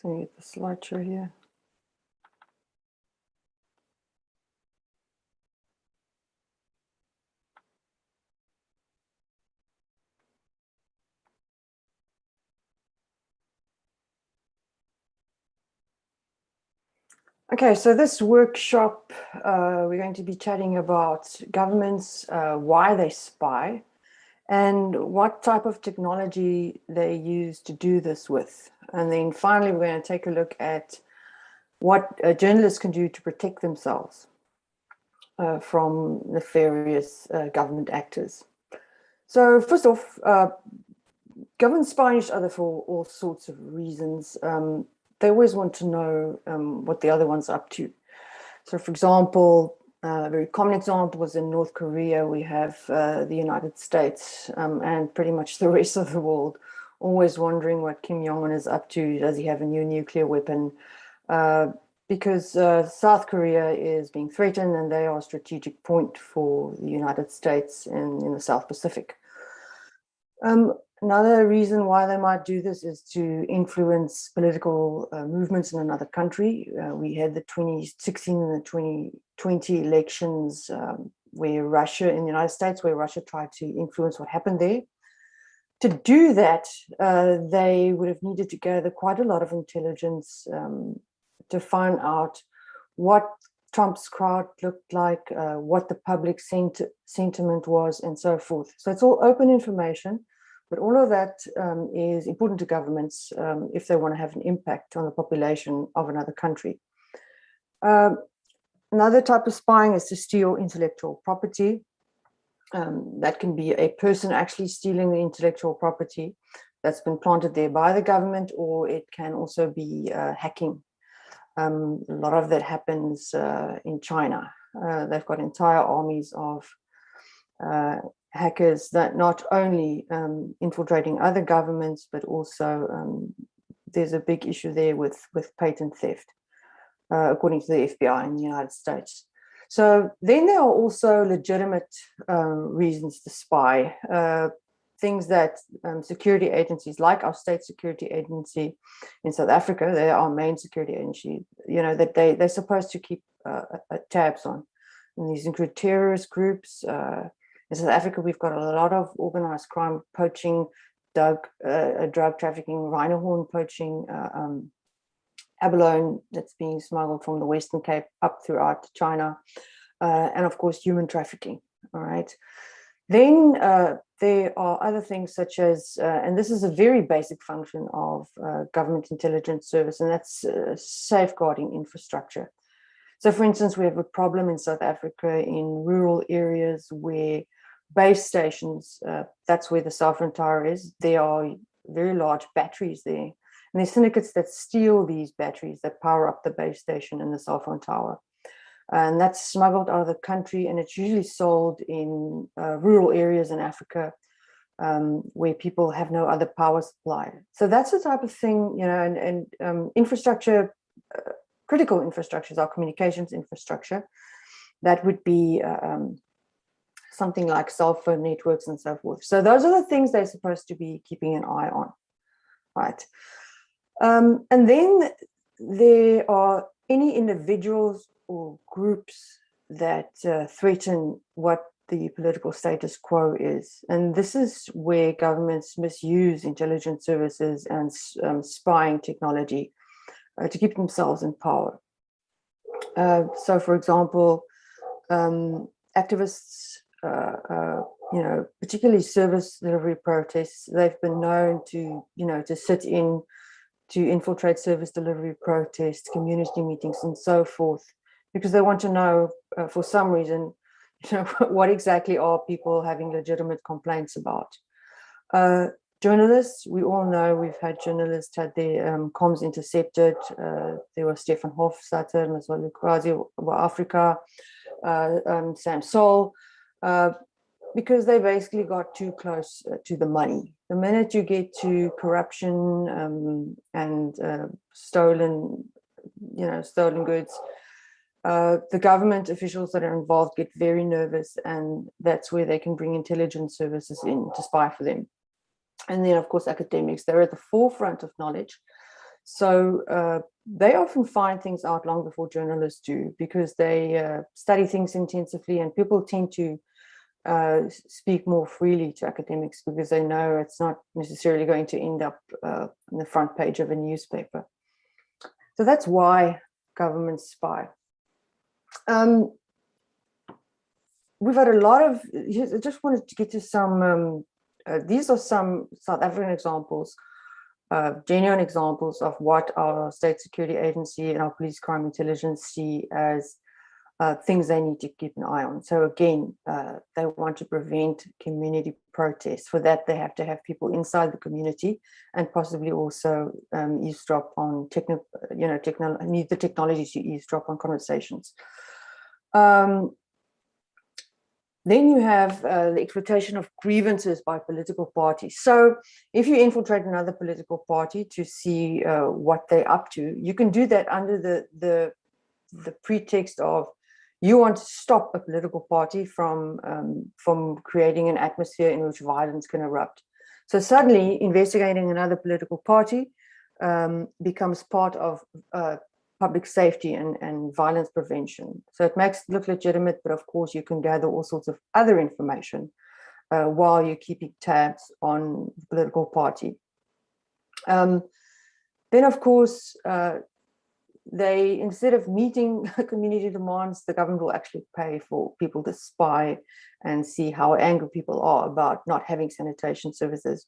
So I get the slideshow here. Okay, so this workshop, we're going to be chatting about governments, why they spy, and what type of technology they use to do this with. And then finally, we're going to take a look at what journalists can do to protect themselves from nefarious government actors. So first off, governments spy each other for all sorts of reasons. They always want to know what the other one's up to. So for example, a very common example was in North Korea. We have the United States and pretty much the rest of the world always wondering what Kim Jong-un is up to. Does he have a new nuclear weapon? Because South Korea is being threatened and they are a strategic point for the United States in the South Pacific. Another reason why they might do this is to influence political movements in another country. We had the 2016 and the 2020 elections where Russia, in the United States, where Russia tried to influence what happened there. To do that, they would have needed to gather quite a lot of intelligence to find out what Trump's crowd looked like, what the public sentiment was, and so forth. So it's all open information, but all of that is important to governments if they want to have an impact on the population of another country. Another type of spying is to steal intellectual property. That can be a person actually stealing the intellectual property that's been planted there by the government, or it can also be hacking. A lot of that happens in China. They've got entire armies of hackers that not only infiltrating other governments, but also there's a big issue there with patent theft, according to the FBI in the United States. So then there are also legitimate reasons to spy. Things that security agencies, like our state security agency in South Africa, they are our main security agency, that they're supposed to keep tabs on. And these include terrorist groups. In South Africa, we've got a lot of organized crime, poaching, drug trafficking, rhino horn poaching, abalone that's being smuggled from the Western Cape up throughout China, and of course, human trafficking. All right. Then there are other things such as, and this is a very basic function of government intelligence service, and that's safeguarding infrastructure. So for instance, we have a problem in South Africa in rural areas where base stations, that's where the cell phone tower is, there are very large batteries there. And there's syndicates that steal these batteries that power up the base station and the cell phone tower. And that's smuggled out of the country, and it's usually sold in rural areas in Africa where people have no other power supply. So that's the type of thing, and infrastructure, critical infrastructures, our communications infrastructure, that would be something like cell phone networks and so forth. So those are the things they're supposed to be keeping an eye on, right? And then there are any individuals or groups that threaten what the political status quo is. And this is where governments misuse intelligence services and spying technology to keep themselves in power. So for example, activists, particularly service delivery protests, they've been known to, to sit in, to infiltrate service delivery protests, community meetings, and so forth, because they want to know, for some reason, what exactly are people having legitimate complaints about. Journalists, we all know we've had journalists had their comms intercepted. There was Stefan Hofstadter, Mazwali Kwazi, Africa, Sam Sol, because they basically got too close to the money. The minute you get to corruption and stolen goods, the government officials that are involved get very nervous, and that's where they can bring intelligence services in to spy for them. And then, of course, academics, they're at the forefront of knowledge. So they often find things out long before journalists do, because they study things intensively, and people tend to speak more freely to academics because they know it's not necessarily going to end up on the front page of a newspaper. So that's why governments spy. We've had a lot of, I just wanted to get to some, these are some South African examples, genuine examples of what our state security agency and our police crime intelligence see as things they need to keep an eye on. So again, they want to prevent community protests. For that, they have to have people inside the community, and possibly also eavesdrop on need the technology to eavesdrop on conversations. Then you have the exploitation of grievances by political parties. So if you infiltrate another political party to see what they're up to, you can do that under the pretext of you want to stop a political party from creating an atmosphere in which violence can erupt. So suddenly investigating another political party becomes part of public safety and violence prevention. So it makes it look legitimate, but of course you can gather all sorts of other information while you're keeping tabs on the political party. Then of course, they, instead of meeting community demands, the government will actually pay for people to spy and see how angry people are about not having sanitation services,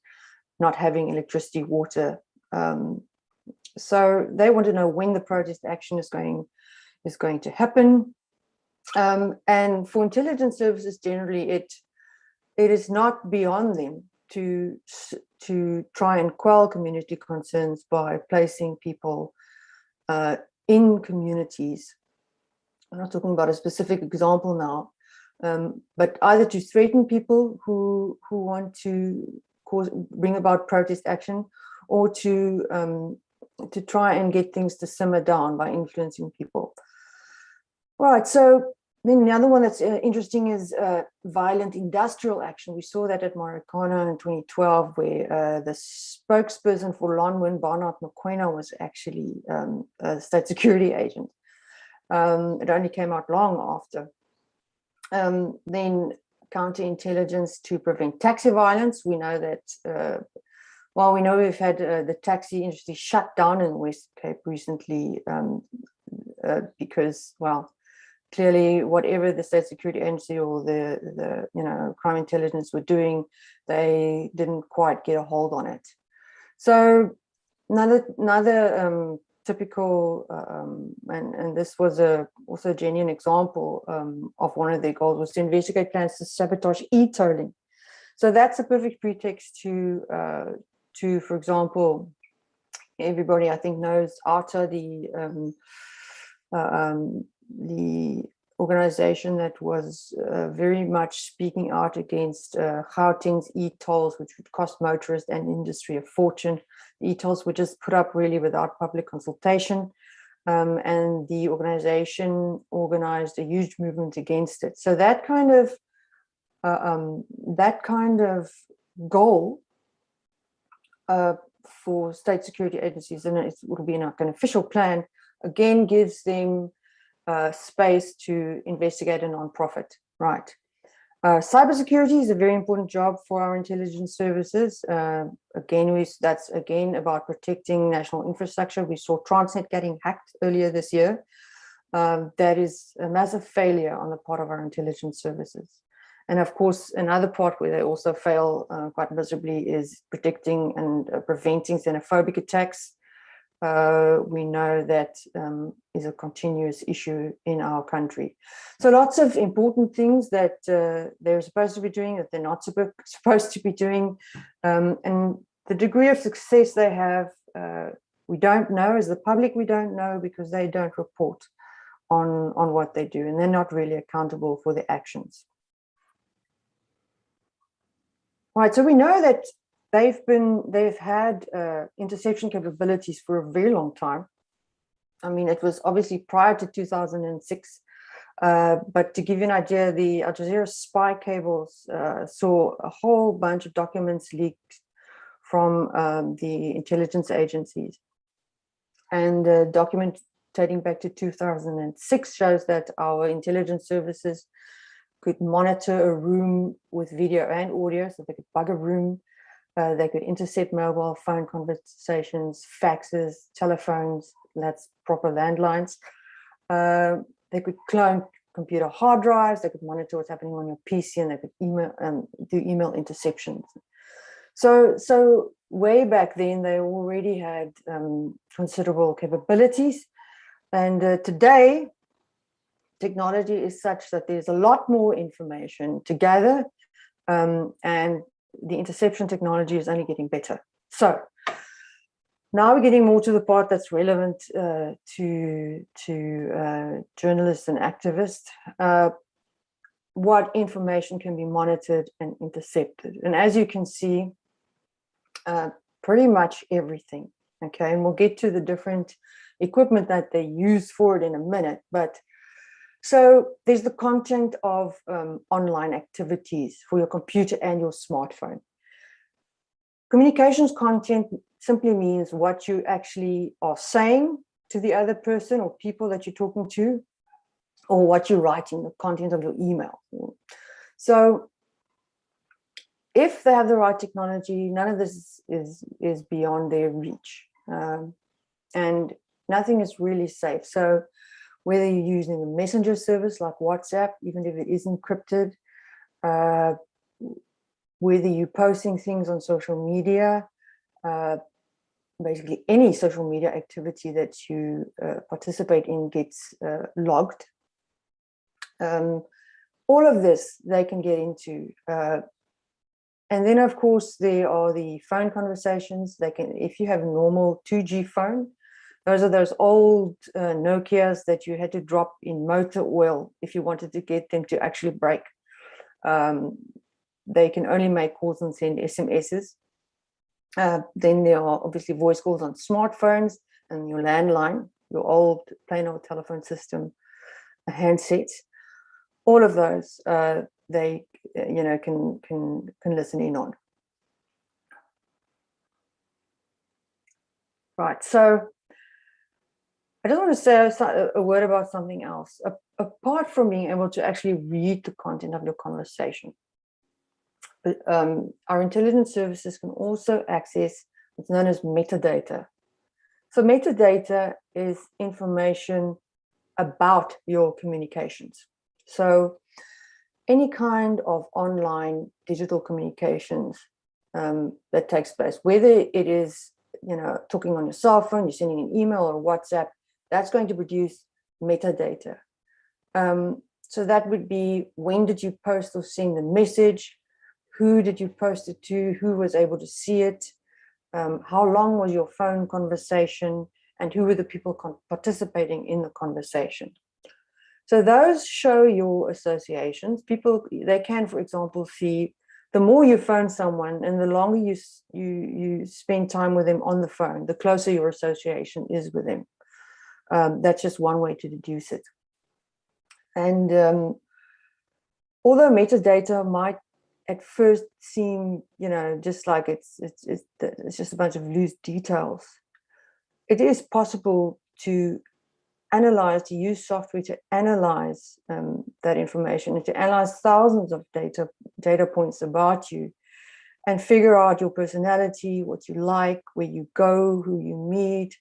not having electricity, water. So they want to know when the protest action is going to happen. And for intelligence services generally, it is not beyond them to try and quell community concerns by placing people in communities. I'm not talking about a specific example now, but either to threaten people who want to bring about protest action, or to try and get things to simmer down by influencing people. Right, so then the other one that's interesting is violent industrial action. We saw that at Marikana in 2012, where the spokesperson for Lonwin, Barnard Mokoena, was actually a state security agent. It only came out long after. Then counterintelligence to prevent taxi violence. We know that, well, we know we've had the taxi industry shut down in the West Cape recently because, well, clearly whatever the state security agency or the crime intelligence were doing, they didn't quite get a hold on it. So another typical, and this was also a genuine example of one of their goals, was to investigate plans to sabotage e-tolling. So that's a perfect pretext to, for example, everybody I think knows ARTA, the organization that was very much speaking out against Gauteng's e-tolls, which would cost motorists and industry a fortune. The e-tolls were just put up really without public consultation, and the organization organized a huge movement against it. So that kind of goal for state security agencies, and it will be like an official plan, again gives them space to investigate a non-profit, right? Cybersecurity is a very important job for our intelligence services. That's again about protecting national infrastructure. We saw Transnet getting hacked earlier this year. That is a massive failure on the part of our intelligence services. And of course, another part where they also fail quite miserably is predicting and preventing xenophobic attacks. We know that is a continuous issue in our country. So lots of important things that they're supposed to be doing, that they're not supposed to be doing. And the degree of success they have, we don't know. As the public, we don't know, because they don't report on what they do, and they're not really accountable for their actions. Right, so we know that they've had interception capabilities for a very long time. I mean, it was obviously prior to 2006, but to give you an idea, the Al Jazeera spy cables saw a whole bunch of documents leaked from the intelligence agencies. And document dating back to 2006 shows that our intelligence services could monitor a room with video and audio, so they could bug a room. They could intercept mobile phone conversations, faxes, telephones, that's proper landlines. They could clone computer hard drives, they could monitor what's happening on your PC, and they could email do email interceptions. So way back then, they already had considerable capabilities. And today, technology is such that there's a lot more information to gather, and the interception technology is only getting better. So now we're getting more to the part that's relevant to journalists and activists. What information can be monitored and intercepted? And as you can see, pretty much everything. Okay, and we'll get to the different equipment that they use for it in a minute. But so there's the content of online activities for your computer and your smartphone. Communications content simply means what you actually are saying to the other person or people that you're talking to, or what you're writing, the content of your email. So if they have the right technology, none of this is beyond their reach, and nothing is really safe. So whether you're using a messenger service like WhatsApp, even if it is encrypted, whether you're posting things on social media, basically any social media activity that you participate in gets logged. All of this they can get into. And then, of course, there are the phone conversations. They can, if you have a normal 2G phone, those are those old Nokias that you had to drop in motor oil if you wanted to get them to actually break. They can only make calls and send SMSs. Then there are obviously voice calls on smartphones and your landline, your old plain old telephone system, handsets. All of those they can listen in on. Right. So I just want to say a word about something else. Apart from being able to actually read the content of your conversation, our intelligence services can also access what's known as metadata. So metadata is information about your communications. So any kind of online digital communications that takes place, whether it is talking on your cell phone, you're sending an email or WhatsApp, that's going to produce metadata. So that would be, when did you post or send the message? Who did you post it to? Who was able to see it? How long was your phone conversation? And who were the people participating in the conversation? So those show your associations. People, they can, for example, see the more you phone someone and the longer you spend time with them on the phone, the closer your association is with them. That's just one way to deduce it. And although metadata might at first seem, just like it's just a bunch of loose details, it is possible to use software to analyze that information and to analyze thousands of data points about you and figure out your personality, what you like, where you go, who you meet,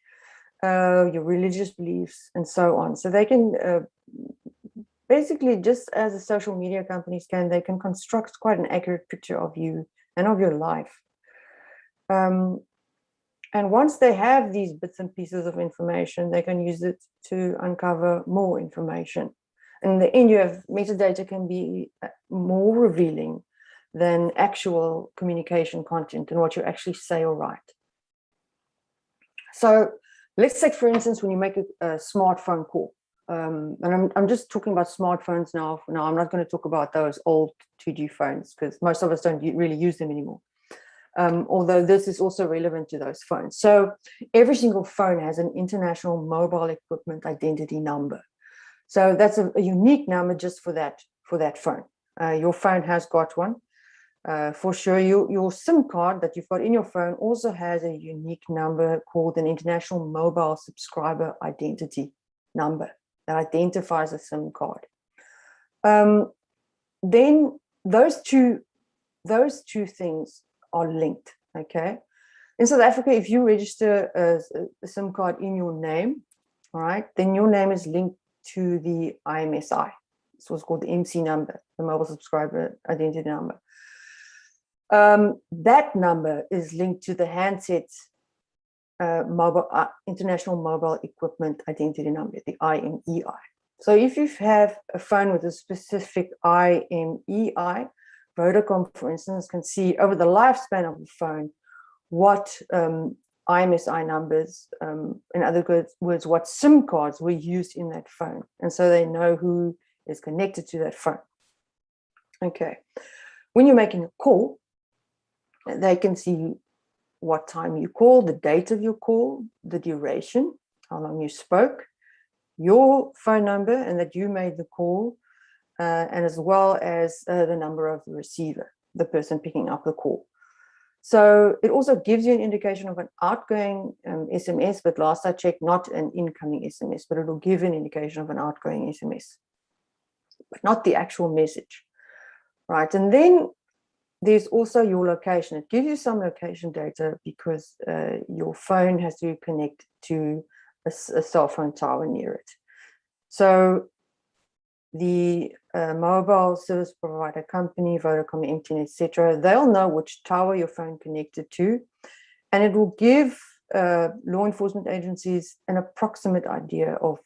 your religious beliefs, and so on. So they can basically, just as the social media companies can, they can construct quite an accurate picture of you and of your life. And once they have these bits and pieces of information, they can use it to uncover more information. And in the end, you have metadata can be more revealing than actual communication content and what you actually say or write. So let's take, for instance, when you make a smartphone call. And I'm just talking about smartphones now. For now, I'm not going to talk about those old 2G phones because most of us don't really use them anymore. Although this is also relevant to those phones. So every single phone has an international mobile equipment identity number. So that's a unique number just for that phone. Your phone has got one. For sure, your SIM card that you've got in your phone also has a unique number called an International Mobile Subscriber Identity number that identifies a SIM card. Then those two things are linked. Okay, in South Africa, if you register a SIM card in your name, all right, then your name is linked to the IMSI. It's what's called the MC number, the Mobile Subscriber Identity number. That number is linked to the handset's International Mobile Equipment Identity number, the IMEI. So if you have a phone with a specific IMEI, Vodacom, for instance, can see over the lifespan of the phone what IMSI numbers, in other words, what SIM cards were used in that phone. And so they know who is connected to that phone. Okay. When you're making a call, they can see what time you call, the date of your call, the duration, how long you spoke, your phone number, and that you made the call, and as well as the number of the receiver, the person picking up the call. So it also gives you an indication of an outgoing SMS, but last I checked, not an incoming SMS, but it will give an indication of an outgoing SMS, but not the actual message, right? And then there's also your location. It gives you some location data because your phone has to connect to a cell phone tower near it. So the mobile service provider company, Vodacom, MTN, etc., they'll know which tower your phone connected to, and it will give law enforcement agencies an approximate idea of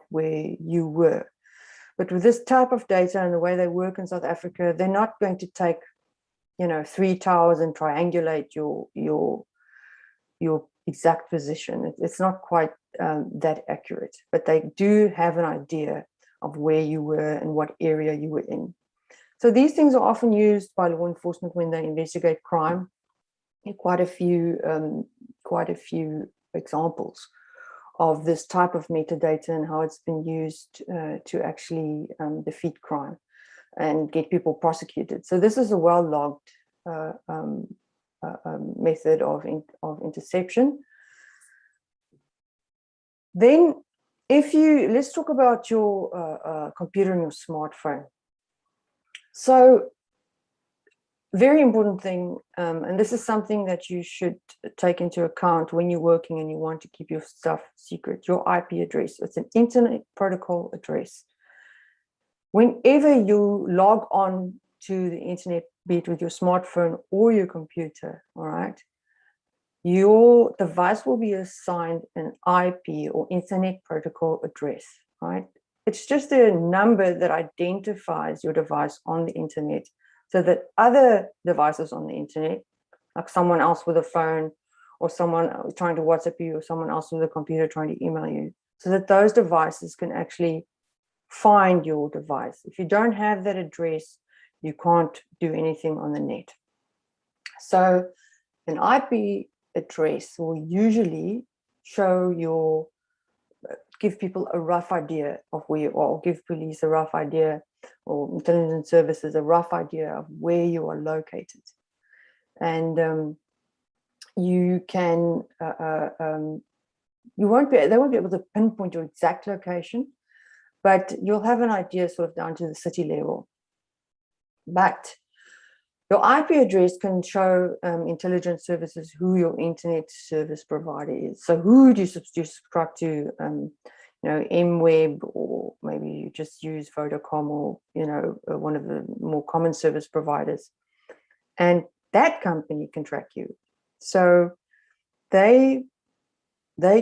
where you were. But with this type of data and the way they work in South Africa, they're not going to take 3 towers and triangulate your exact position. It's not quite that accurate, but they do have an idea of where you were and what area you were in. So these things are often used by law enforcement when they investigate crime. Quite a few examples of this type of metadata and how it's been used to actually defeat crime and get people prosecuted. So this is a well-logged method of interception. Then let's talk about your computer and your smartphone. So very important thing, and this is something that you should take into account when you're working and you want to keep your stuff secret, your IP address. It's an internet protocol address. Whenever you log on to the internet, be it with your smartphone or your computer, all right, your device will be assigned an IP or internet protocol address, right? It's just a number that identifies your device on the internet so that other devices on the internet, like someone else with a phone or someone trying to WhatsApp you or someone else with a computer trying to email you, so that those devices can actually find your device. If you don't have that address, you can't do anything on the net. So an IP address will usually give people a rough idea of where you are, or give police a rough idea, or intelligence services a rough idea of where you are located. And you can they won't be able to pinpoint your exact location, but you'll have an idea sort of down to the city level. But your IP address can show intelligence services who your internet service provider is. So who do you subscribe to? MWeb, or maybe you just use Vodacom, or one of the more common service providers, and that company can track you. So they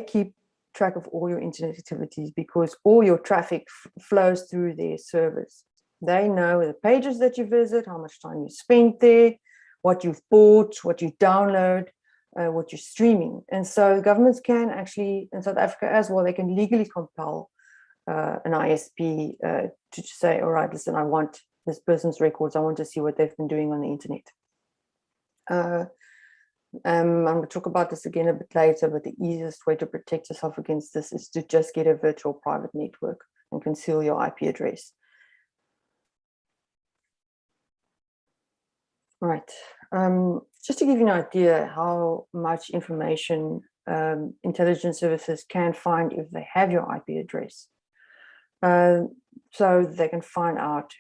keep track of all your internet activities because all your traffic flows through their servers. They know the pages that you visit, how much time you spent there, what you've bought, what you download, what you're streaming. And so governments can actually, in South Africa as well, they can legally compel an ISP to say, all right, listen, I want this person's records. I want to see what they've been doing on the internet. I'm going to talk about this again a bit later, but the easiest way to protect yourself against this is to just get a virtual private network and conceal your IP address. Right. Just to give you an idea how much information intelligence services can find if they have your IP address. So they can find out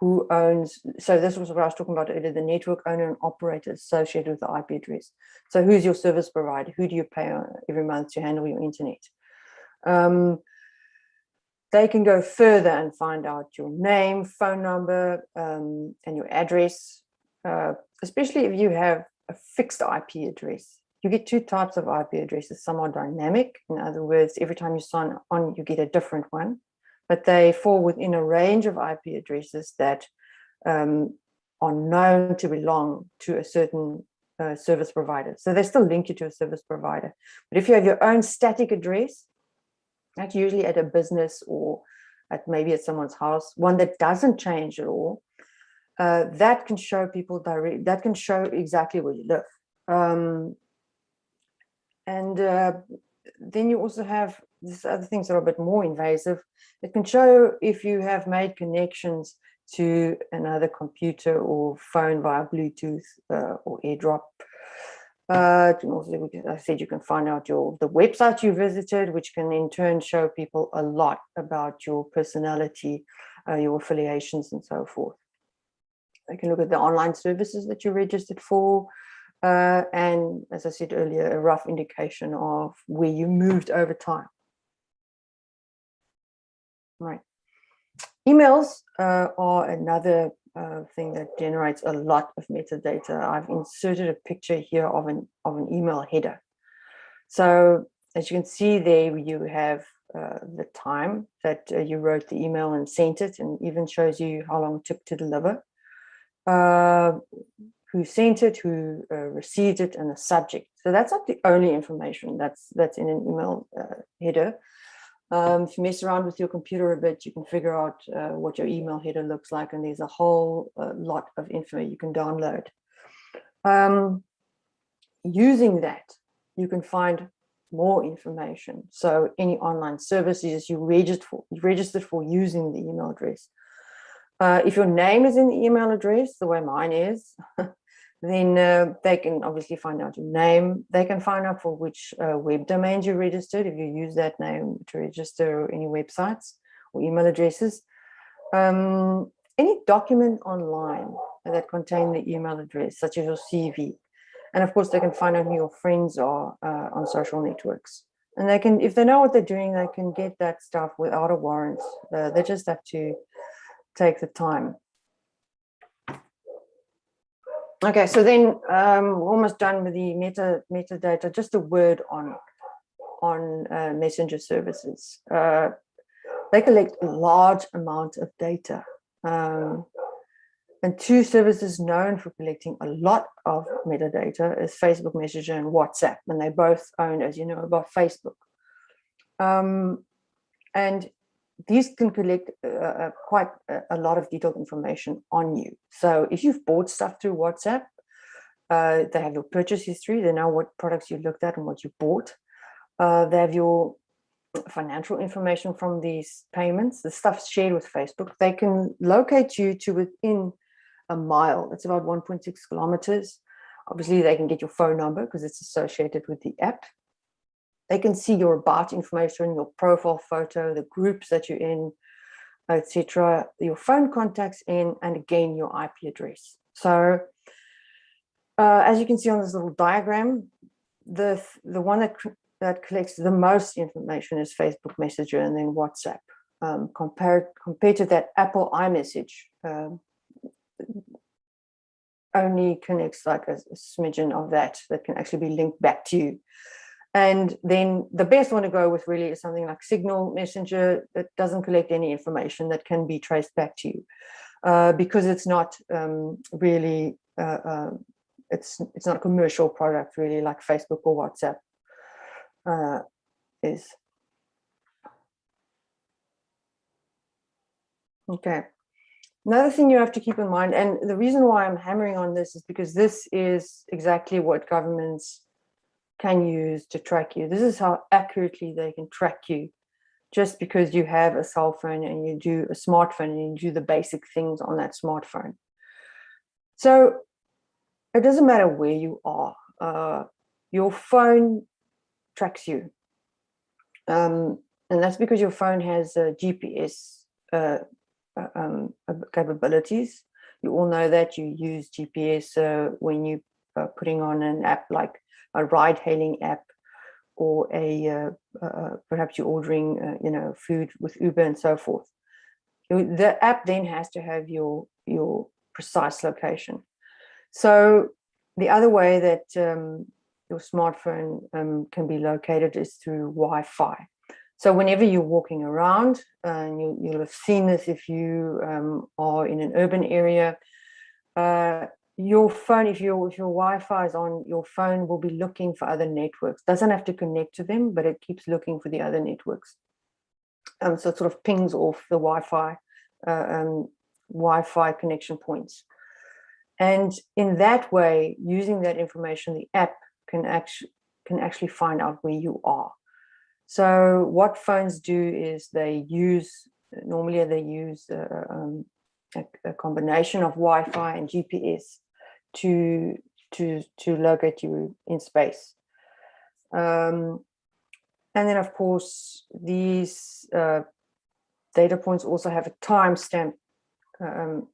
who owns, so this was what I was talking about earlier, the network owner and operator associated with the IP address. So who's your service provider? Who do you pay every month to handle your internet? They can go further and find out your name, phone number, and your address, especially if you have a fixed IP address. You get two types of IP addresses. Some are dynamic. In other words, every time you sign on, you get a different one. But they fall within a range of IP addresses that are known to belong to a certain service provider. So they still link you to a service provider. But if you have your own static address, that's usually at a business or maybe at someone's house, one that doesn't change at all, that can show people direct, that can show exactly where you live. Then you also have these other things that are a bit more invasive. It can show if you have made connections to another computer or phone via Bluetooth or AirDrop. Also, I said you can find out the website you visited, which can in turn show people a lot about your personality, your affiliations, and so forth. They can look at the online services that you registered for, and as I said earlier, a rough indication of where you moved over time. Right. Emails are another thing that generates a lot of metadata. I've inserted a picture here of an email header. So as you can see there, you have the time that you wrote the email and sent it, and even shows you how long it took to deliver, who sent it, who received it, and the subject. So that's not the only information that's in an email header. If you mess around with your computer a bit, you can figure out what your email header looks like, and there's a whole lot of info you can download. Using that, you can find more information. So any online services you registered for using the email address. If your name is in the email address, the way mine is, then they can obviously find out your name. They can find out for which web domains you registered, if you use that name to register any websites or email addresses. Any document online that contain the email address, such as your CV. And of course, they can find out who your friends are on social networks. And they can, if they know what they're doing, they can get that stuff without a warrant. They just have to take the time. Okay, so then we're almost done with the metadata. Just a word on messenger services. They collect a large amount of data. And two services known for collecting a lot of metadata is Facebook Messenger and WhatsApp, and they both own, as you know, about Facebook. And these can collect quite a lot of detailed information on you. So if you've bought stuff through WhatsApp, they have your purchase history. They know what products you looked at and what you bought. They have your financial information from these payments, the stuff shared with Facebook. They can locate you to within a mile. It's about 1.6 kilometers. Obviously, they can get your phone number because it's associated with the app. They can see your about information, your profile photo, the groups that you're in, etc., your phone contacts in, and again, your IP address. So as you can see on this little diagram, the one that collects the most information is Facebook Messenger and then WhatsApp. Compared to that, Apple iMessage only connects like a smidgen of that can actually be linked back to you. And then the best one to go with really is something like Signal Messenger that doesn't collect any information that can be traced back to you because it's not really, it's not a commercial product really like Facebook or WhatsApp is. Okay. Another thing you have to keep in mind, and the reason why I'm hammering on this is because this is exactly what governments can use to track you. This is how accurately they can track you just because you have a cell phone and you do a smartphone and you do the basic things on that smartphone. So it doesn't matter where you are. Your phone tracks you. And that's because your phone has GPS capabilities. You all know that you use GPS when you are putting on an app like a ride-hailing app, or perhaps you're ordering food with Uber and so forth. The app then has to have your precise location. So the other way that your smartphone can be located is through Wi-Fi. So whenever you're walking around, and you'll have seen this if you are in an urban area, your phone, if your Wi-Fi is on, your phone will be looking for other networks. Doesn't have to connect to them, but it keeps looking for the other networks. So it sort of pings off the Wi-Fi connection points. And in that way, using that information, the app can actually find out where you are. So what phones do is normally they use a combination of Wi-Fi and GPS to locate you in space. And then, of course, these data points also have a timestamp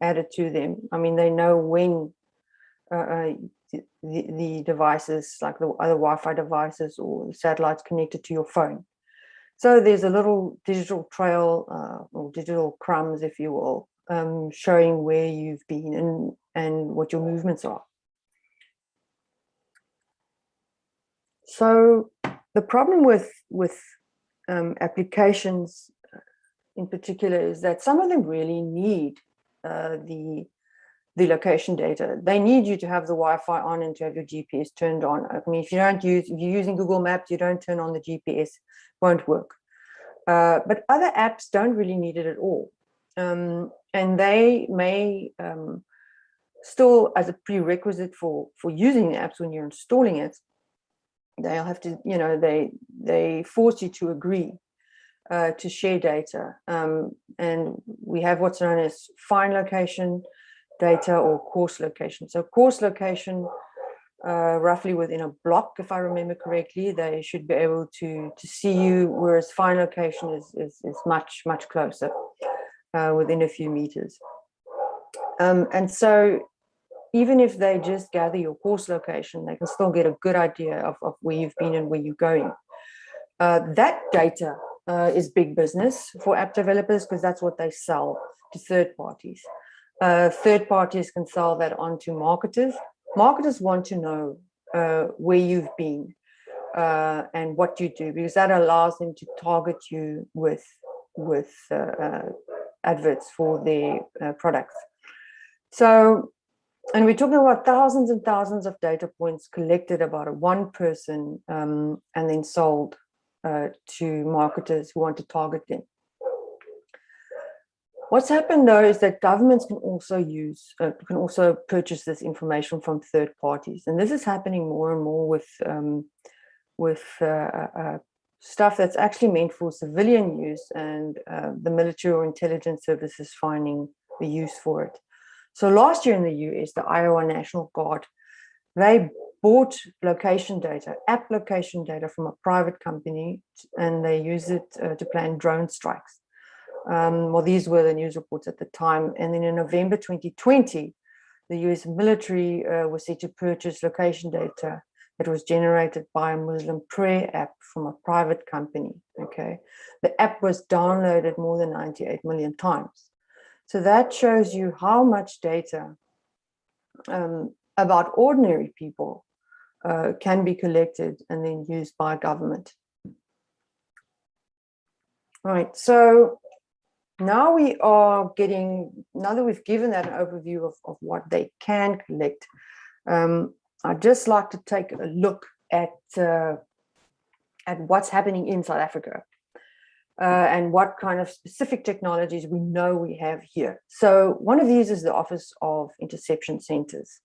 added to them. I mean, they know when the devices, like the other Wi-Fi devices or the satellites connected to your phone. So there's a little digital trail or digital crumbs, if you will, showing where you've been and what your movements are. So the problem with applications in particular is that some of them really need the location data. They need you to have the Wi-Fi on and to have your GPS turned on. I mean, if you're using Google Maps, you don't turn on the GPS, won't work. But other apps don't really need it at all. And they may still, as a prerequisite for using the apps when you're installing it, they'll have to, they force you to agree to share data. And we have what's known as fine location data or coarse location. So coarse location, roughly within a block, if I remember correctly, they should be able to see you, whereas fine location is much closer, within a few meters. And so even if they just gather your coarse location, they can still get a good idea of where you've been and where you're going. That data is big business for app developers, because that's what they sell to third parties. Third parties can sell that on to marketers. Marketers want to know where you've been and what you do, because that allows them to target you with adverts for their products. So, and we're talking about thousands and thousands of data points collected about one person and then sold to marketers who want to target them. What's happened though is that governments can also purchase this information from third parties, and this is happening more and more with stuff that's actually meant for civilian use, and the military or intelligence services finding the use for it. So last year in the US, the Iowa National Guard, they bought location data, app location data from a private company, and they used it to plan drone strikes. Well, these were the news reports at the time. And then in November 2020, the US military was set to purchase location data that was generated by a Muslim prayer app from a private company. Okay, the app was downloaded more than 98 million times. So that shows you how much data about ordinary people can be collected and then used by government. Right, so now that we've given that an overview of what they can collect, I'd just like to take a look at what's happening in South Africa and what kind of specific technologies we know we have here. So one of these is the Office of Interception Centers.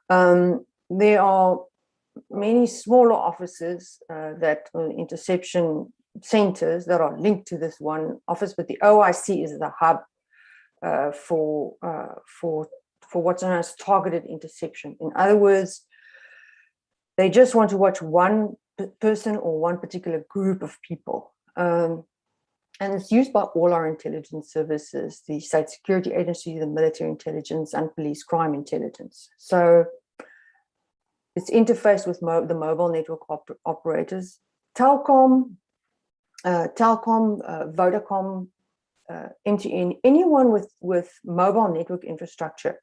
There are many smaller offices that interception centers that are linked to this one office, but the OIC is the hub for for what's known as targeted interception. In other words, they just want to watch one person or one particular group of people. And it's used by all our intelligence services, the state security agency, the military intelligence, and police crime intelligence. So it's interfaced with the mobile network operators, Telkom, Vodacom, MTN, anyone with mobile network infrastructure.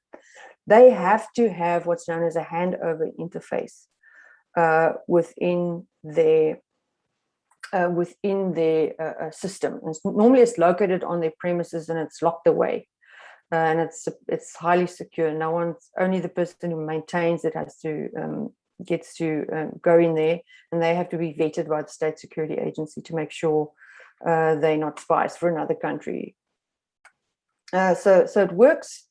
They have to have what's known as a handover interface within their system. Normally it's located on their premises and it's locked away, and it's highly secure. No one's, only the person who maintains it has to gets to go in there, and they have to be vetted by the state security agency to make sure they're not spies for another country. So it works.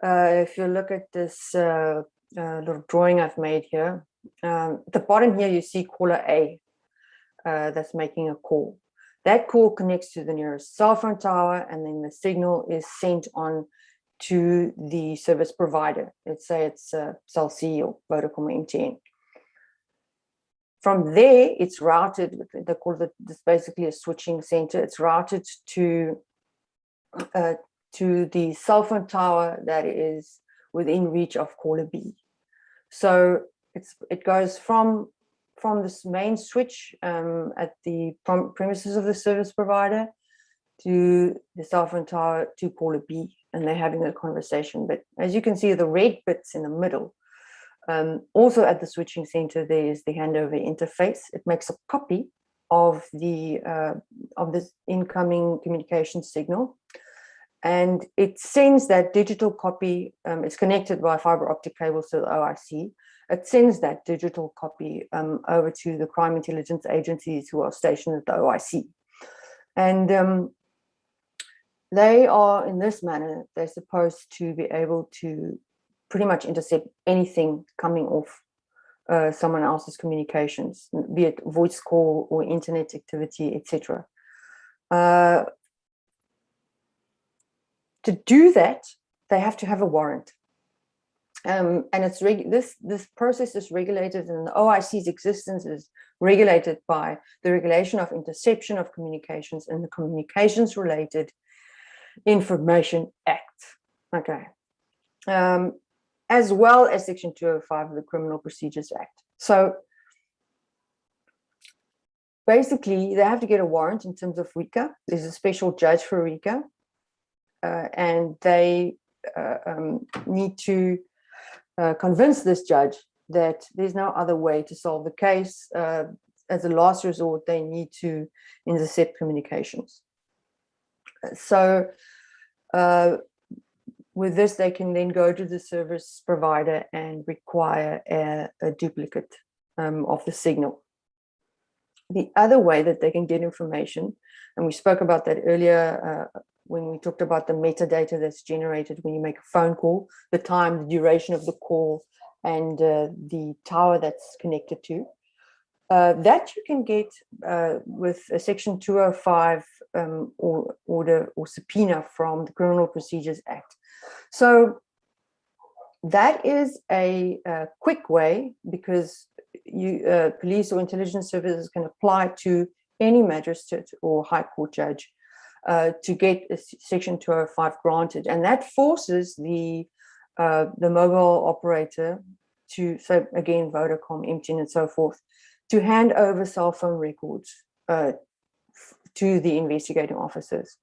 If you look at this little drawing I've made here, at the bottom here you see caller A that's making a call. That call connects to the nearest cell phone tower, and then the signal is sent on to the service provider. Let's say it's Cell C or Vodacom or MTN. From there, it's routed, they call it, it's basically a switching center. It's routed to the cell phone tower that is within reach of caller B. So it goes from this main switch at the premises of the service provider to the cell phone tower to caller B, and they're having a conversation. But as you can see, the red bits in the middle, also at the switching center, there is the handover interface. It makes a copy of this incoming communication signal, and it sends that digital copy. It's connected by fiber optic cable to the OIC. It sends that digital copy over to the crime intelligence agencies who are stationed at the OIC. And they are, in this manner, they're supposed to be able to pretty much intercept anything coming off someone else's communications, be it voice call or internet activity, etc. To do that, they have to have a warrant. And it's this process is regulated, and the OIC's existence is regulated by the Regulation of Interception of Communications and the Communications Related Information Act. Okay. As well as Section 205 of the Criminal Procedures Act. So basically, they have to get a warrant in terms of RICA. There's a special judge for RICA, and they need to convince this judge that there's no other way to solve the case. As a last resort, they need to intercept communications. So with this, they can then go to the service provider and require a duplicate of the signal. The other way that they can get information, and we spoke about that earlier when we talked about the metadata that's generated when you make a phone call, the time, the duration of the call, and the tower that's connected to. That you can get with a Section 205 order or subpoena from the Criminal Procedures Act. So that is a quick way, because you police or intelligence services can apply to any magistrate or high court judge to get a Section 205 granted, and that forces the mobile operator to, so again, Vodacom, MTN, and so forth, to hand over cell phone records to the investigating officers.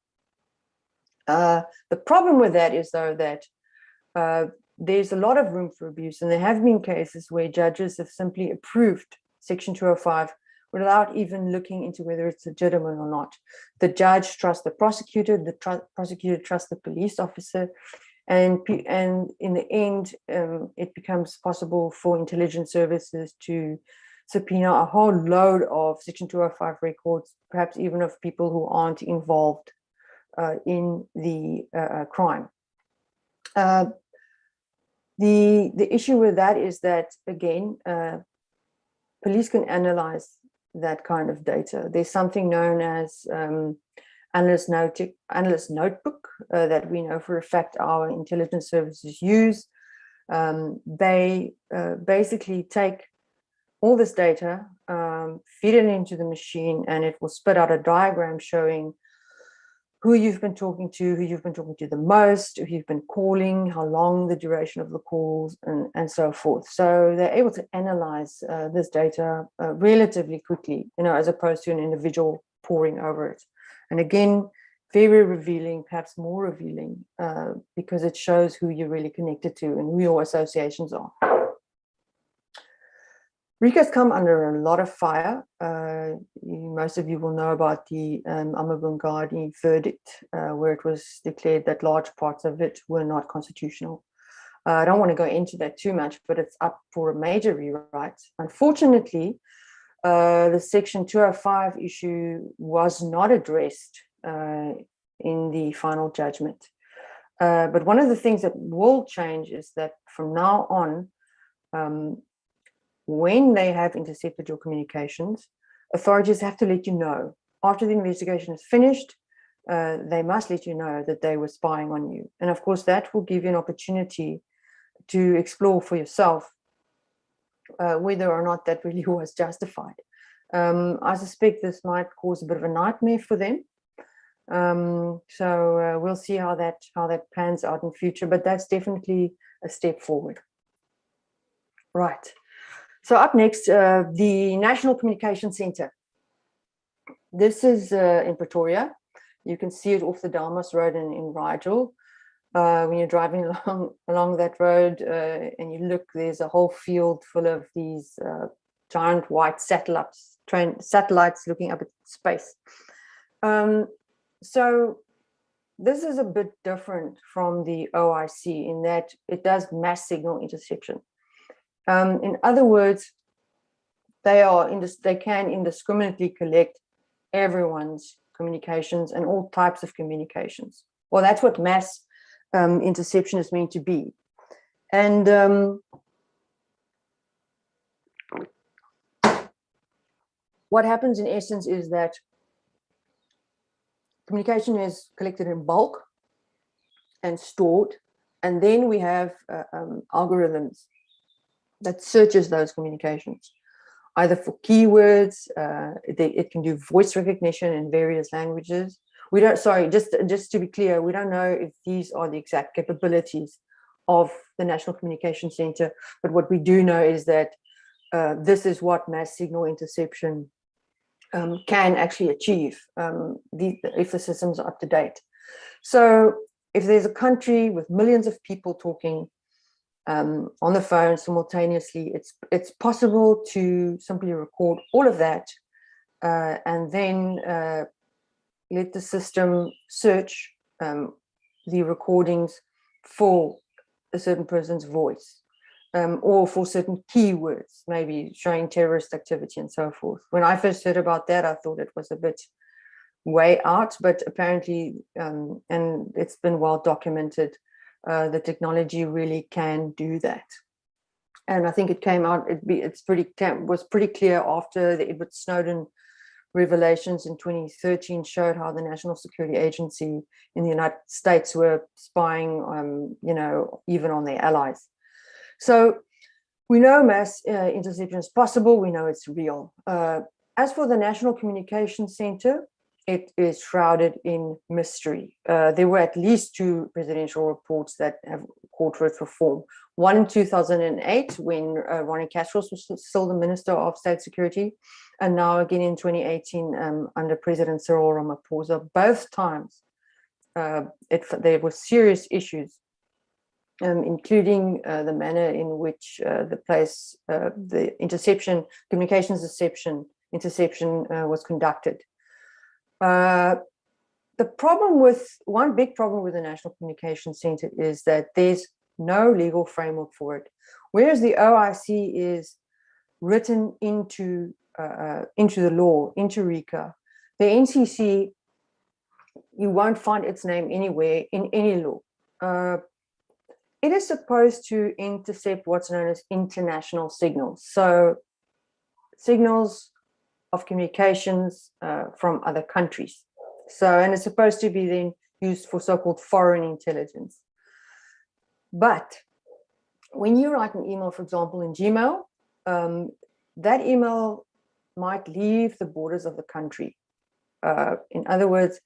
The problem with that is, though, that there's a lot of room for abuse, and there have been cases where judges have simply approved Section 205 without even looking into whether it's legitimate or not. The judge trusts the prosecutor, the prosecutor trusts the police officer, and in the end, it becomes possible for intelligence services to subpoena a whole load of Section 205 records, perhaps even of people who aren't involved in the crime. The issue with that is that, again, police can analyze that kind of data. There's something known as analyst notebook that we know for a fact our intelligence services use. They basically take all this data, feed it into the machine, and it will spit out a diagram showing who you've been talking to, who you've been talking to the most, who you've been calling, how long the duration of the calls, and so forth. So they're able to analyze this data relatively quickly, as opposed to an individual poring over it. And again, very revealing, perhaps more revealing, because it shows who you're really connected to and who your associations are. RICO's come under a lot of fire. Most of you will know about the Amabungadi verdict, where it was declared that large parts of it were not constitutional. I don't want to go into that too much, but it's up for a major rewrite. Unfortunately, the Section 205 issue was not addressed in the final judgment. But one of the things that will change is that from now on, when they have intercepted your communications, authorities have to let you know. After the investigation is finished, they must let you know that they were spying on you. And of course, that will give you an opportunity to explore for yourself whether or not that really was justified. I suspect this might cause a bit of a nightmare for them. So we'll see how that pans out in future, but that's definitely a step forward. Right. So up next, the National Communication Centre. This is in Pretoria. You can see it off the Dalmas Road in Rigel. When you're driving along that road and you look, there's a whole field full of these giant white satellites looking up at space. So this is a bit different from the OIC in that it does mass signal interception. In other words, they can indiscriminately collect everyone's communications and all types of communications. Well, that's what mass interception is meant to be. And what happens in essence is that communication is collected in bulk and stored, and then we have algorithms that searches those communications, either for keywords. It can do voice recognition in various languages. We don't, sorry, just to be clear, we don't know if these are the exact capabilities of the National Communication Centre, but what we do know is that this is what mass signal interception can actually achieve if the systems are up to date. So if there's a country with millions of people talking on the phone simultaneously, it's possible to simply record all of that and then let the system search the recordings for a certain person's voice or for certain keywords, maybe showing terrorist activity and so forth. When I first heard about that, I thought it was a bit way out, but apparently, and it's been well documented, the technology really can do that. And I think it came out, was pretty clear after the Edward Snowden revelations in 2013 showed how the National Security Agency in the United States were spying, even on their allies. So we know mass interception is possible. We know it's real. As for the National Communication Centre, it is shrouded in mystery. There were at least 2 presidential reports that have called for its reform. One in 2008, when Ronnie Kasrils was still the Minister of State Security, and now again in 2018 under President Cyril Ramaphosa. Both times there were serious issues, including the manner in which the communications interception was conducted. One big problem with the National Communication Centre is that there's no legal framework for it. Whereas the OIC is written into the law, into RICA, the NCC, you won't find its name anywhere in any law. It is supposed to intercept what's known as international signals. So signals of communications from other countries. So, and it's supposed to be then used for so-called foreign intelligence. But when you write an email, for example, in Gmail, that email might leave the borders of the country. In other words,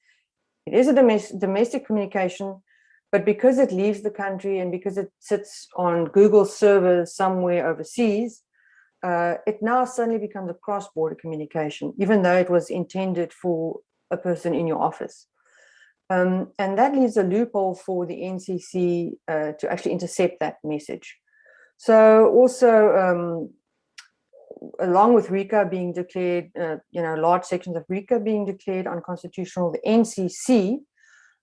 it is a domestic communication, but because it leaves the country and because it sits on Google servers somewhere overseas, it now suddenly becomes a cross-border communication, even though it was intended for a person in your office. And that leaves a loophole for the NCC to actually intercept that message. So also, along with RICA being declared, large sections of RICA being declared unconstitutional, the NCC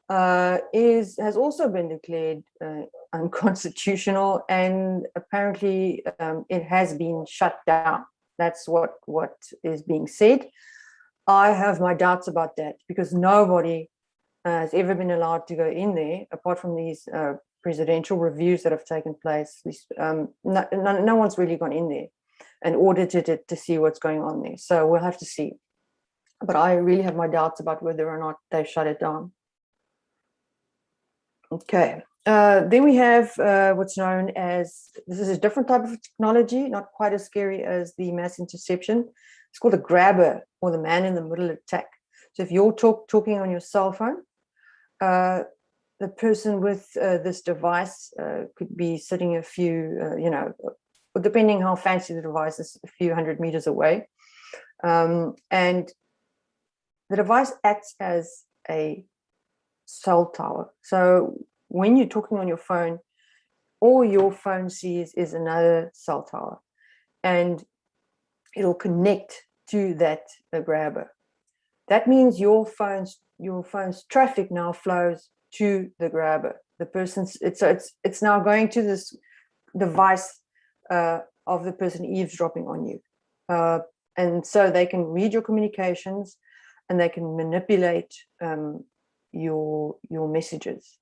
has also been declared unconstitutional, and apparently it has been shut down. That's what is being said. I have my doubts about that, because nobody has ever been allowed to go in there, apart from these presidential reviews that have taken place. No one's really gone in there and audited it to see what's going on there. So we'll have to see. But I really have my doubts about whether or not they shut it down. Okay. Then we have what's known as, this is a different type of technology, not quite as scary as the mass interception. It's called a grabber, or the man in the middle attack. So if you're talking on your cell phone, the person with this device could be sitting a few, depending how fancy the device is, a few hundred meters away. And the device acts as a cell tower. So when you're talking on your phone, all your phone sees is another cell tower, and it'll connect to that grabber. That means your phone's traffic now flows to the grabber. The person's it's now going to this device of the person eavesdropping on you, and so they can read your communications, and they can manipulate your messages.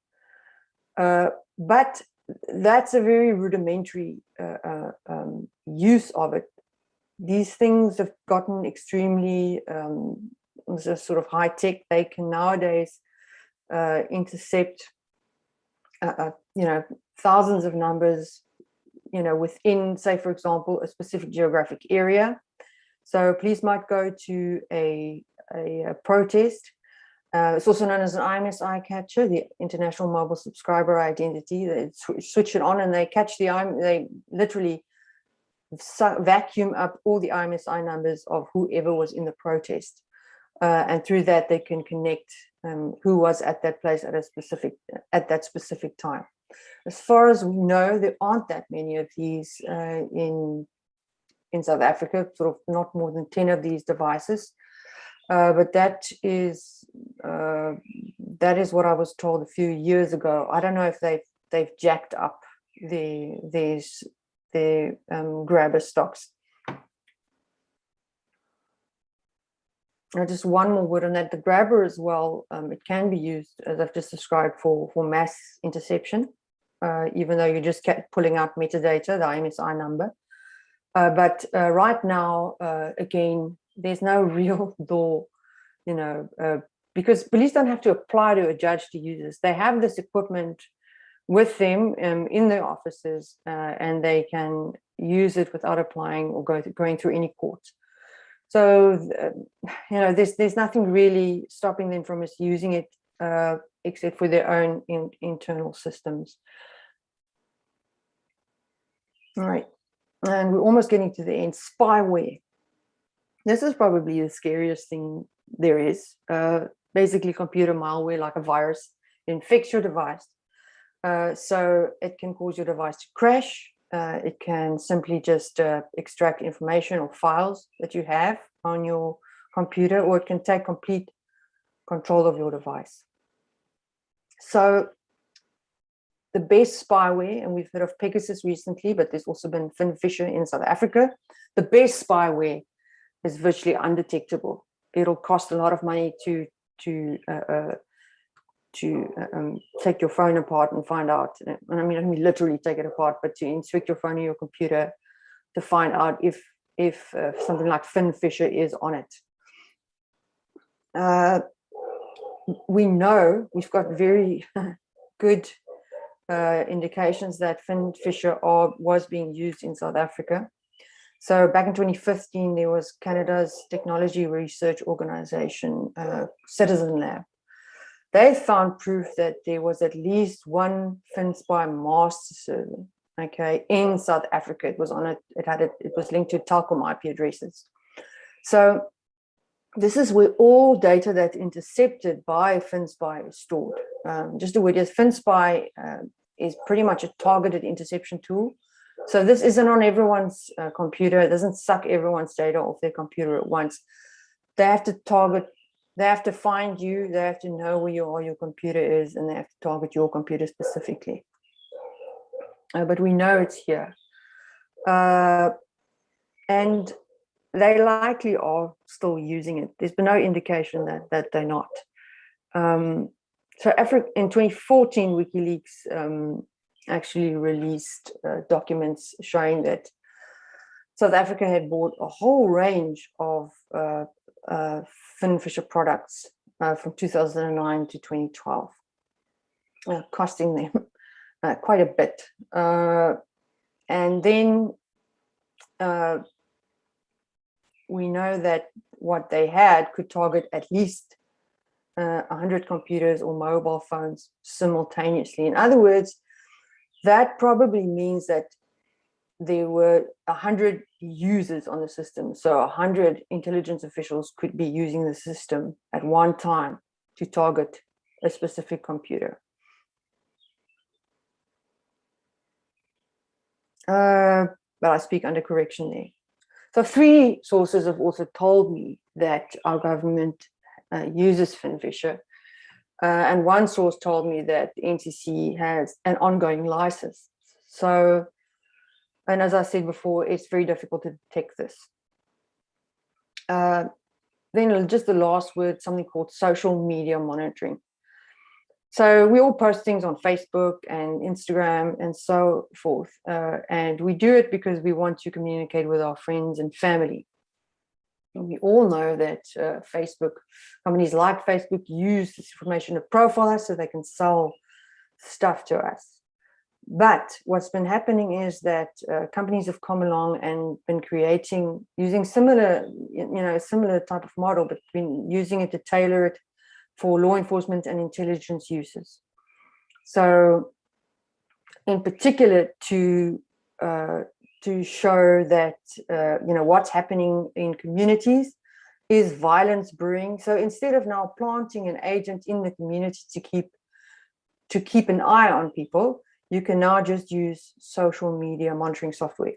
But that's a very rudimentary use of it. These things have gotten extremely sort of high tech. They can nowadays intercept, thousands of numbers, within, say, for example, a specific geographic area. So police might go to a protest. It's also known as an IMSI catcher, the International Mobile Subscriber Identity. They switch it on and they catch they literally vacuum up all the IMSI numbers of whoever was in the protest. And through that, they can connect who was at that place at that specific time. As far as we know, there aren't that many of these in South Africa, sort of not more than 10 of these devices. But that is what I was told a few years ago. I don't know if they've jacked up their grabber stocks. Just one more word on that. The grabber as well, it can be used, as I've just described, for mass interception, even though you're just pulling out metadata, the IMSI number. But right now, again, there's no real law, because police don't have to apply to a judge to use this. They have this equipment with them in their offices, and they can use it without applying or going through any courts. So, there's nothing really stopping them from using it, except for their own internal systems. All right. And we're almost getting to the end. Spyware. This is probably the scariest thing there is. Basically, computer malware, like a virus, infects your device. So it can cause your device to crash. It can simply just extract information or files that you have on your computer, or it can take complete control of your device. So the best spyware, and we've heard of Pegasus recently, but there's also been Finfisher in South Africa. The best spyware is virtually undetectable. It'll cost a lot of money to take your phone apart and find out. And I mean literally take it apart, but to inspect your phone or your computer to find out if something like Finfisher is on it. we know we've got very good indications that fin fisher was being used in South Africa. So back in 2015, there was Canada's technology research organization, Citizen Lab. They found proof that there was at least one FinSpy master server, okay, in South Africa. It was on it. It was linked to Telkom IP addresses. So this is where all data that's intercepted by FinSpy is stored. Just a word, yes, FinSpy is pretty much a targeted interception tool. So this isn't on everyone's computer. It doesn't suck everyone's data off their computer at once. They have to target. They have to find you. They have to know where your computer is, and they have to target your computer specifically. But we know it's here, and they likely are still using it. There's been no indication that they're not. So Africa in 2014, WikiLeaks actually released documents showing that South Africa had bought a whole range of fin fisher products from 2009 to 2012, costing them quite a bit. And then we know that what they had could target at least 100 computers or mobile phones simultaneously. In other words, that probably means that there were 100 users on the system. So 100 intelligence officials could be using the system at one time to target a specific computer. But I speak under correction there. So 3 sources have also told me that our government uses FinFisher. And one source told me that the NCC has an ongoing license. So, and as I said before, it's very difficult to detect this. Then just the last word, something called social media monitoring. So we all post things on Facebook and Instagram and so forth. And we do it because we want to communicate with our friends and family. And we all know that Facebook, companies like Facebook use this information to profile us so they can sell stuff to us. But what's been happening is that companies have come along and been creating, using similar type of model, but been using it to tailor it for law enforcement and intelligence uses. So in particular to show that what's happening in communities, is violence brewing. So instead of now planting an agent in the community to keep an eye on people, you can now just use social media monitoring software.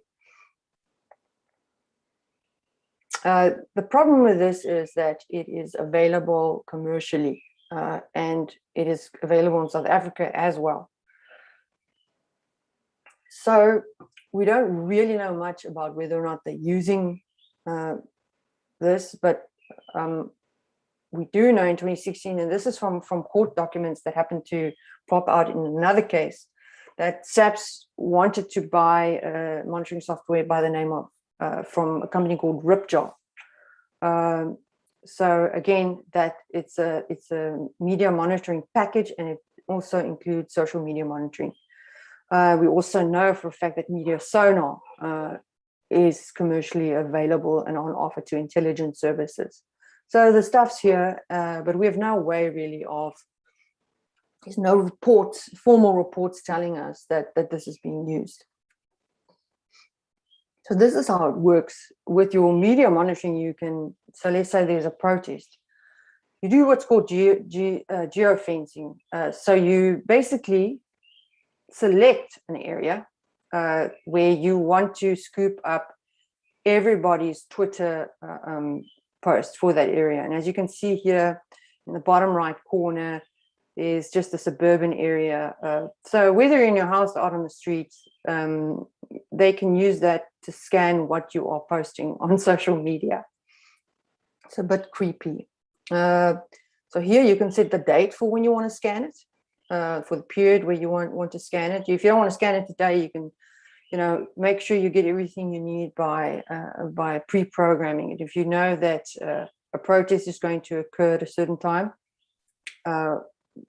The problem with this is that it is available commercially, and it is available in South Africa as well. So we don't really know much about whether or not they're using this, but we do know in 2016, and this is from court documents that happened to pop out in another case, that SAPS wanted to buy monitoring software by the name of from a company called Ripjaw. So again, that it's a media monitoring package, and it also includes social media monitoring. We also know for a fact that Media Sonar is commercially available and on offer to intelligence services. So the stuff's here, but we have no way really of, there's no reports, formal reports telling us that this is being used. So this is how it works. With your media monitoring, you can, so let's say there's a protest. You do what's called geofencing. So you basically select an area where you want to scoop up everybody's Twitter post for that area. And as you can see here in the bottom right corner, is just a suburban area. So whether you're in your house or out on the streets, they can use that to scan what you are posting on social media. It's a bit creepy. So here you can set the date for when you want to scan it, for the period where you want to scan it. If you don't want to scan it today, you can, make sure you get everything you need by pre-programming it. If you know that a protest is going to occur at a certain time,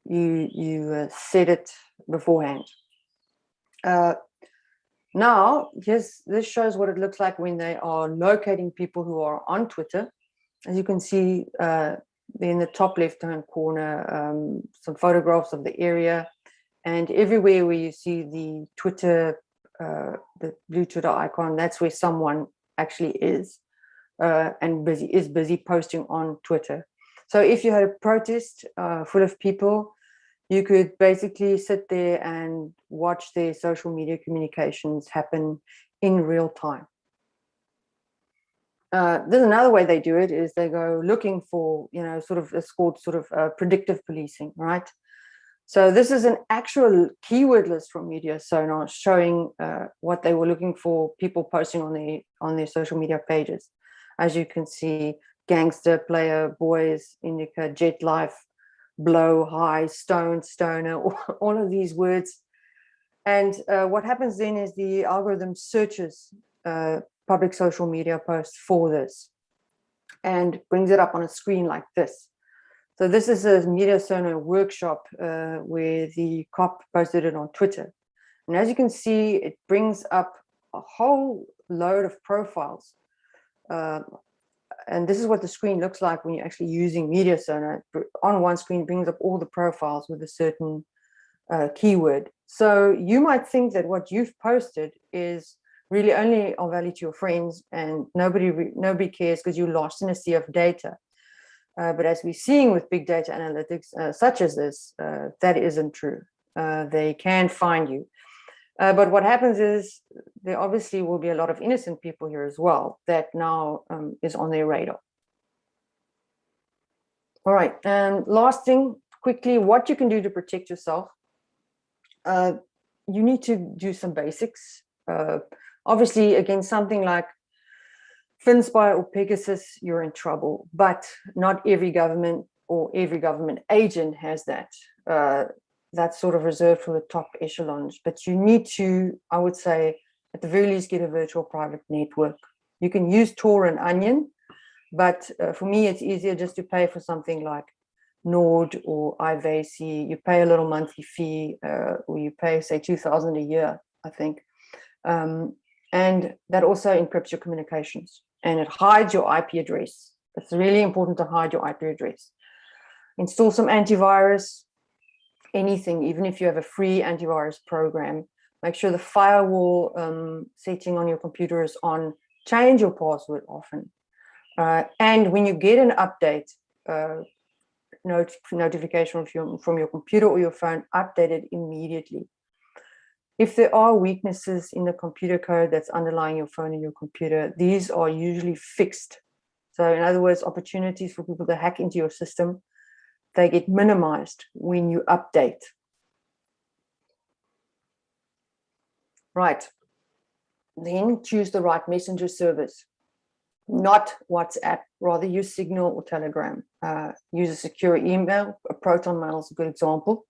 you set it beforehand. Now, this shows what it looks like when they are locating people who are on Twitter. As you can see, in the top left-hand corner, some photographs of the area, and everywhere where you see the Twitter, the blue Twitter icon, that's where someone actually is, and busy posting on Twitter. So if you had a protest full of people, you could basically sit there and watch their social media communications happen in real time. There's another way they do it, is they go looking for, it's called predictive policing, right? So this is an actual keyword list from Media Sonar showing what they were looking for, people posting on their social media pages. As you can see, gangster, player, boys, indica, jet life, blow, high, stone, stoner, all of these words. And what happens then is the algorithm searches public social media posts for this and brings it up on a screen like this. So this is a Media Sonar workshop where the cop posted it on Twitter. And as you can see, it brings up a whole load of profiles. And this is what the screen looks like when you're actually using Media Sonar. On one screen, brings up all the profiles with a certain keyword. So you might think that what you've posted is really only of value to your friends, and nobody cares because you're lost in a sea of data. But as we're seeing with big data analytics such as this, that isn't true. They can find you. But what happens is there obviously will be a lot of innocent people here as well that now is on their radar. All right, and last thing, quickly, what you can do to protect yourself. You need to do some basics. Obviously, against something like FinSpy or Pegasus, you're in trouble, but not every government or every government agent has that. That's sort of reserved for the top echelons, but you need to, I would say, at the very least, get a virtual private network. You can use Tor and Onion, but for me, it's easier just to pay for something like Nord or iVacy. You pay a little monthly fee, or you pay, say, $2,000 a year, I think. And that also encrypts your communications, and it hides your IP address. It's really important to hide your IP address. Install some antivirus, anything, even if you have a free antivirus program. Make sure the firewall setting on your computer is on. Change your password often. And when you get an update, notification from your computer or your phone, update it immediately. If there are weaknesses in the computer code that's underlying your phone and your computer, these are usually fixed. So in other words, opportunities for people to hack into your system, they get minimized when you update. Right. Then choose the right messenger service. Not WhatsApp, rather use Signal or Telegram. Use a secure email. A Proton Mail is a good example.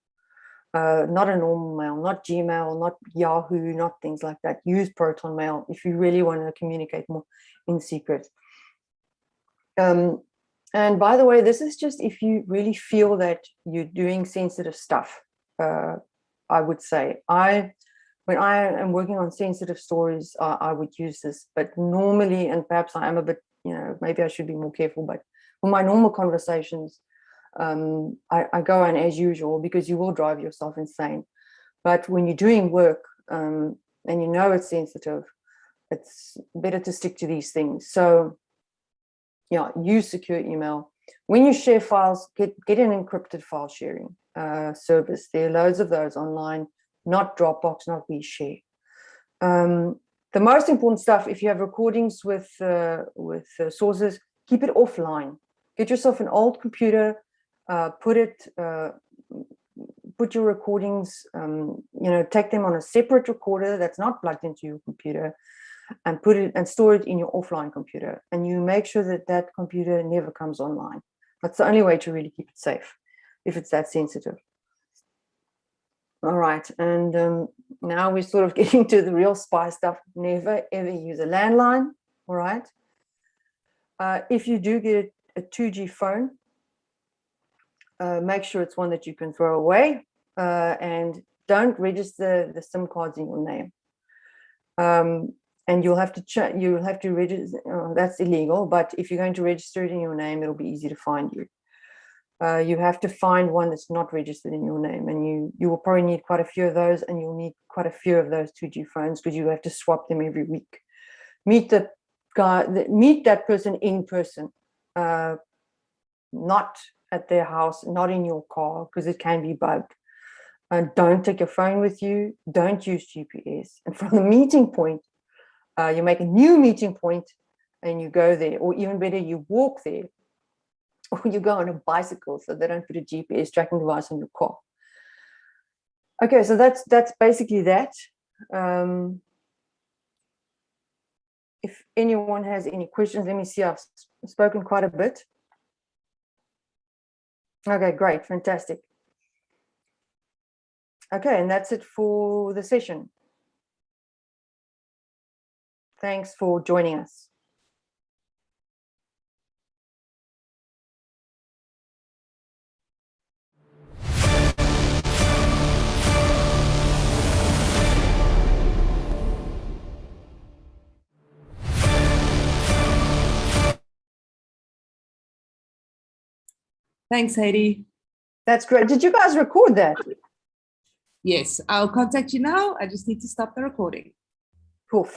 Not a normal mail, not Gmail, not Yahoo, not things like that. Use Proton Mail if you really want to communicate more in secret. And by the way, this is just if you really feel that you're doing sensitive stuff. I would say, when I am working on sensitive stories, I would use this. But normally, and perhaps I am a bit, maybe I should be more careful, but for my normal conversations, I go on as usual, because you will drive yourself insane. But when you're doing work and you know it's sensitive, it's better to stick to these things. So yeah, use secure email. When you share files, get an encrypted file sharing service. There are loads of those online, not Dropbox, not WeShare. The most important stuff, if you have recordings with sources, keep it offline. Get yourself an old computer, put your recordings, take them on a separate recorder that's not plugged into your computer, and put it and store it in your offline computer. And you make sure that that computer never comes online. That's the only way to really keep it safe, if it's that sensitive. All right, and now we're sort of getting to the real spy stuff. Never ever use a landline. All right. If you do get a 2G phone, make sure it's one that you can throw away, and don't register the SIM cards in your name. And you'll have to register. That's illegal, but if you're going to register it in your name, it'll be easy to find you. You have to find one that's not registered in your name, and you will probably need quite a few of those, and you'll need quite a few of those 2G phones because you have to swap them every week. Meet that person in person, not at their house, not in your car, because it can be bugged. And don't take your phone with you. Don't use GPS. And from the meeting point, you make a new meeting point and you go there, or even better, you walk there, or you go on a bicycle so they don't put a GPS tracking device on your car. Okay, so that's basically that. If anyone has any questions, let me see. I've spoken quite a bit. Okay, great, fantastic. Okay, and that's it for the session. Thanks for joining us. Thanks, Heidi. That's great. Did you guys record that? Yes, I'll contact you now. I just need to stop the recording.